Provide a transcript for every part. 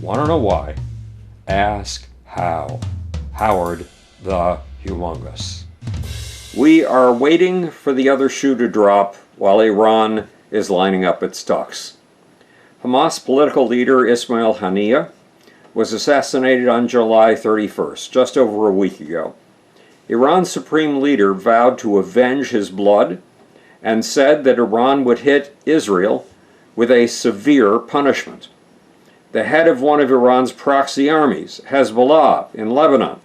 Want to know why? Ask how. Howard the Humongous. We are waiting for the other shoe to drop while Iran is lining up its ducks. Hamas political leader Ismail Haniyeh was assassinated on July 31st, just over a week ago. Iran's supreme leader vowed to avenge his blood and said that Iran would hit Israel with a severe punishment. The head of one of Iran's proxy armies, Hezbollah in Lebanon,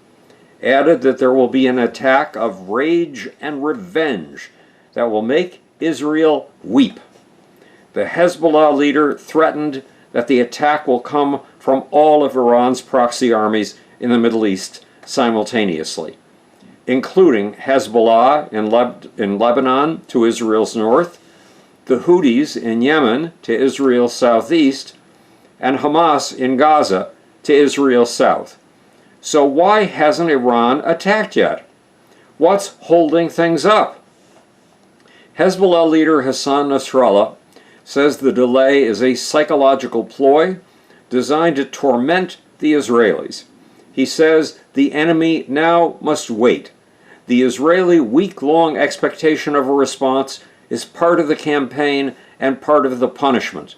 added that there will be an attack of rage and revenge that will make Israel weep. The Hezbollah leader threatened that the attack will come from all of Iran's proxy armies in the Middle East simultaneously, including Hezbollah in Lebanon to Israel's north, the Houthis in Yemen to Israel's southeast, and Hamas in Gaza to Israel's south. So why hasn't Iran attacked yet? What's holding things up? Hezbollah leader Hassan Nasrallah says the delay is a psychological ploy designed to torment the Israelis. He says the enemy now must wait. The Israeli week-long expectation of a response is part of the campaign and part of the punishment.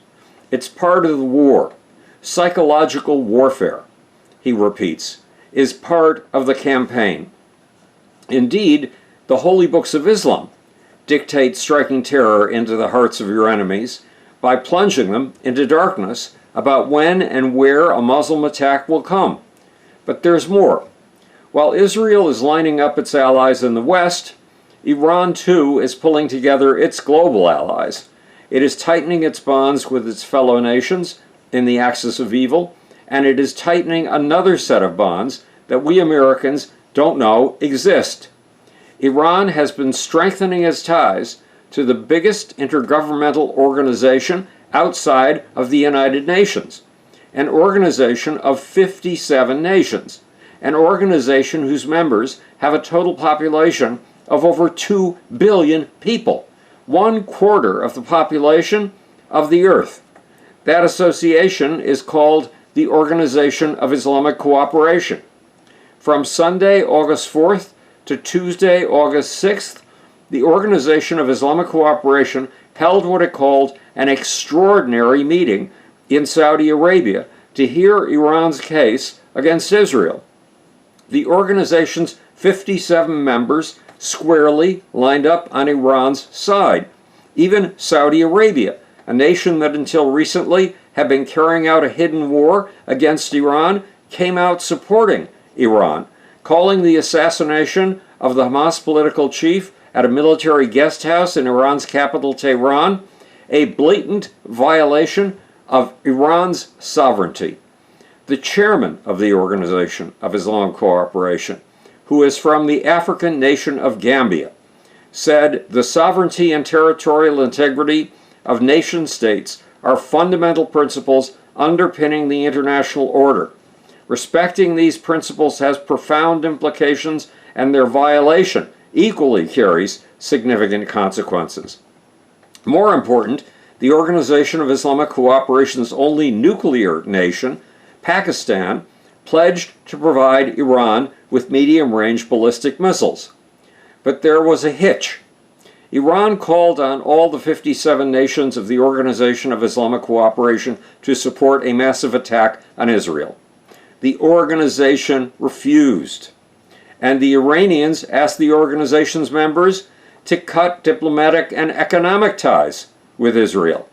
It's part of the war. Psychological warfare, he repeats, is part of the campaign. Indeed, the holy books of Islam dictate striking terror into the hearts of your enemies by plunging them into darkness about when and where a Muslim attack will come. But there's more. While Israel is lining up its allies in the West, Iran too is pulling together its global allies. It is tightening its bonds with its fellow nations in the axis of evil, and it is tightening another set of bonds that we Americans don't know exist. Iran has been strengthening its ties to the biggest intergovernmental organization outside of the United Nations, an organization of 57 nations, an organization whose members have a total population of over 2 billion people, 1/4 of the population of the earth. That association is called the Organization of Islamic Cooperation. From Sunday, August 4th to Tuesday, August 6th, the Organization of Islamic Cooperation held what it called an extraordinary meeting in Saudi Arabia to hear Iran's case against Israel. The organization's 57 members squarely lined up on Iran's side. Even Saudi Arabia, a nation that until recently had been carrying out a hidden war against Iran, came out supporting Iran, calling the assassination of the Hamas political chief at a military guest house in Iran's capital, Tehran, a blatant violation of Iran's sovereignty. The chairman of the Organization of Islamic Cooperation, who is from the African nation of Gambia, said the sovereignty and territorial integrity of nation-states are fundamental principles underpinning the international order. Respecting these principles has profound implications, and their violation equally carries significant consequences. More important, the Organization of Islamic Cooperation's only nuclear nation, Pakistan, pledged to provide Iran with medium-range ballistic missiles. But there was a hitch. Iran called on all the 57 nations of the Organization of Islamic Cooperation to support a massive attack on Israel. The organization refused, and the Iranians asked the organization's members to cut diplomatic and economic ties with Israel.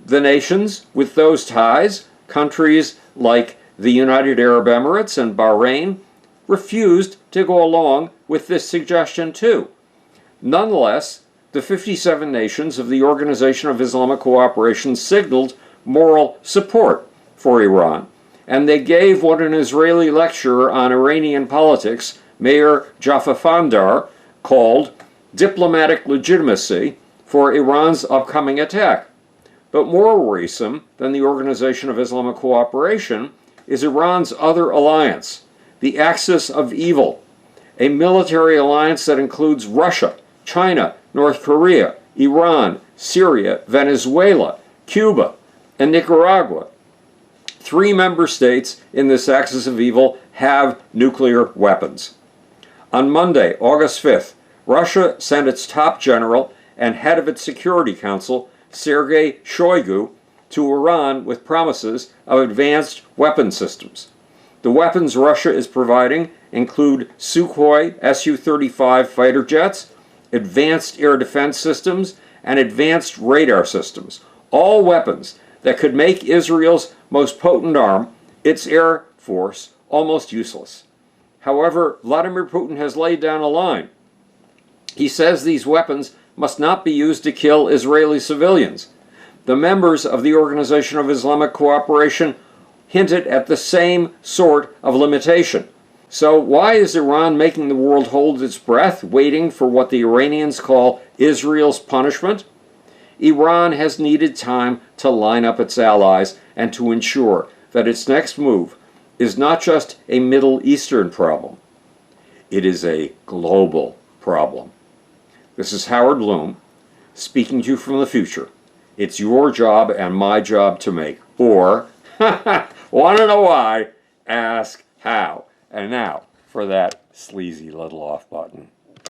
The nations with those ties, countries like the United Arab Emirates and Bahrain, refused to go along with this suggestion too. Nonetheless, the 57 nations of the Organization of Islamic Cooperation signaled moral support for Iran, and they gave what an Israeli lecturer on Iranian politics, Meir Jafafandar, called diplomatic legitimacy for Iran's upcoming attack. But more worrisome than the Organization of Islamic Cooperation is Iran's other alliance, the Axis of Evil, a military alliance that includes Russia, China, North Korea, Iran, Syria, Venezuela, Cuba, and Nicaragua. 3 member states in this axis of evil have nuclear weapons. On Monday, August 5th, Russia sent its top general and head of its Security Council, Sergei Shoigu, to Iran with promises of advanced weapon systems. The weapons Russia is providing include Sukhoi Su-35 fighter jets, advanced air defense systems, and advanced radar systems, all weapons that could make Israel's most potent arm, its air force, almost useless. However, Vladimir Putin has laid down a line. He says these weapons must not be used to kill Israeli civilians. The members of the Organization of Islamic Cooperation hinted at the same sort of limitation. So why is Iran making the world hold its breath, waiting for what the Iranians call Israel's punishment? Iran has needed time to line up its allies and to ensure that its next move is not just a Middle Eastern problem. It is a global problem. This is Howard Bloom, speaking to you from the future. It's your job and my job to make. Or, want to know why? Ask how. And now for that sleazy little off button.